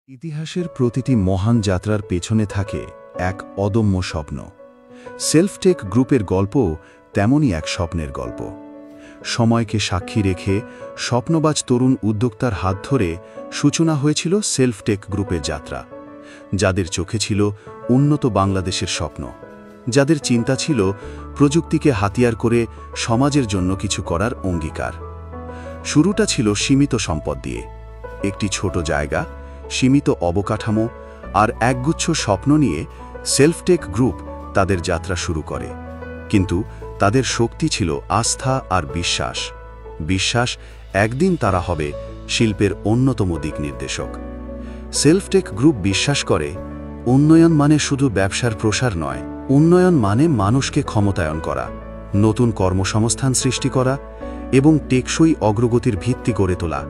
ইতিহাসের প্রতিটি মহান যাত্রার পেছনে থাকে এক অদম্য স্বপ্ন। সেলফটেক গ্রুপের গল্পও তেমনই এক স্বপ্নের গল্প। সময়কে সাক্ষী রেখে স্বপ্নবাজ তরুণ উদ্যোক্তার হাত ধরে সূচনা হয়েছিল সেলফটেক গ্রুপের যাত্রা, যাদের চোখে ছিল উন্নত বাংলাদেশের স্বপ্ন, যাদের চিন্তা ছিল প্রযুক্তিকে হাতিয়ার করে সমাজের জন্য কিছু করার অঙ্গীকার। শুরুটা ছিল সীমিত সম্পদ দিয়ে, একটি ছোট জায়গা, সীমিত অবকাঠামো আর একগুচ্ছ স্বপ্ন নিয়ে সেলফটেক গ্রুপ তাদের যাত্রা শুরু করে। কিন্তু তাদের শক্তি ছিল আস্থা আর বিশ্বাস। বিশ্বাস একদিন তারা হবে শিল্পের অন্যতম দিক নির্দেশক। সেলফটেক গ্রুপ বিশ্বাস করে, উন্নয়ন মানে শুধু ব্যবসার প্রসার নয়, উন্নয়ন মানে মানুষকে ক্ষমতায়ন করা, নতুন কর্মসংস্থান সৃষ্টি করা এবং টেকসই অগ্রগতির ভিত্তি গড়ে তোলা।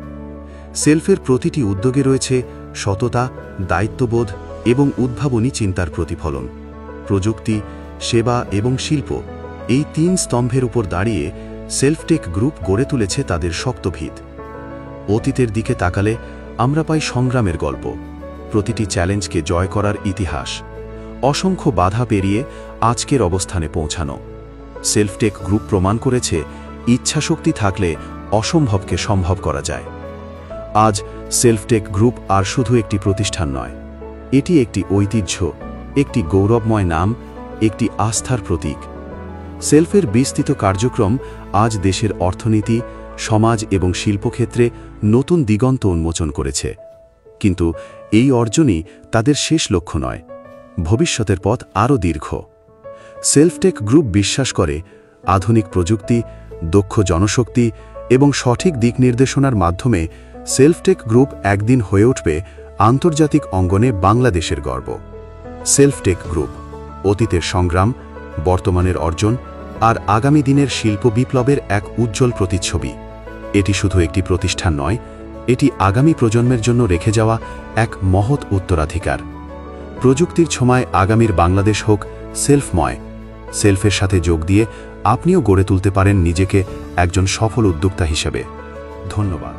সেলফের প্রতিটি উদ্যোগে রয়েছে সততা, দায়িত্ববোধ এবং উদ্ভাবনী চিন্তার প্রতিফলন। প্রযুক্তি, সেবা এবং শিল্প, এই তিন স্তম্ভের উপর দাঁড়িয়ে সেলফটেক গ্রুপ গড়ে তুলেছে তাদের শক্ত ভিত। অতীতের দিকে তাকালে আমরা পাই সংগ্রামের গল্প, প্রতিটি চ্যালেঞ্জকে জয় করার ইতিহাস, অসংখ্য বাধা পেরিয়ে আজকের অবস্থানে পৌঁছানো। সেলফটেক গ্রুপ প্রমাণ করেছে, ইচ্ছাশক্তি থাকলে অসম্ভবকে সম্ভব করা যায়। আজ সেলফটেক গ্রুপ আর শুধু একটি প্রতিষ্ঠান নয়, এটি একটি ঐতিহ্য, একটি গৌরবময় নাম, একটি আস্থার প্রতীক। সেলফের বিস্তৃত কার্যক্রম আজ দেশের অর্থনীতি, সমাজ এবং শিল্পক্ষেত্রে নতুন দিগন্ত উন্মোচন করেছে। কিন্তু এই অর্জনই তাদের শেষ লক্ষ্য নয়, ভবিষ্যতের পথ আরও দীর্ঘ। সেলফটেক গ্রুপ বিশ্বাস করে, আধুনিক প্রযুক্তি, দক্ষ জনশক্তি এবং সঠিক দিক নির্দেশনার মাধ্যমে সেলফটেক গ্রুপ একদিন হয়ে উঠবে আন্তর্জাতিক অঙ্গনে বাংলাদেশের গর্ব। সেলফটেক গ্রুপ অতীতের সংগ্রাম, বর্তমানের অর্জন আর আগামী দিনের শিল্প বিপ্লবের এক উজ্জ্বল প্রতিচ্ছবি। এটি শুধু একটি প্রতিষ্ঠান নয়, এটি আগামী প্রজন্মের জন্য রেখে যাওয়া এক মহৎ উত্তরাধিকার। প্রযুক্তির ছোঁয়ায় আগামীর বাংলাদেশ হোক সেলফময়। সেলফের সাথে যোগ দিয়ে আপনিও গড়ে তুলতে পারেন নিজেকে একজন সফল উদ্যোক্তা হিসেবে। ধন্যবাদ।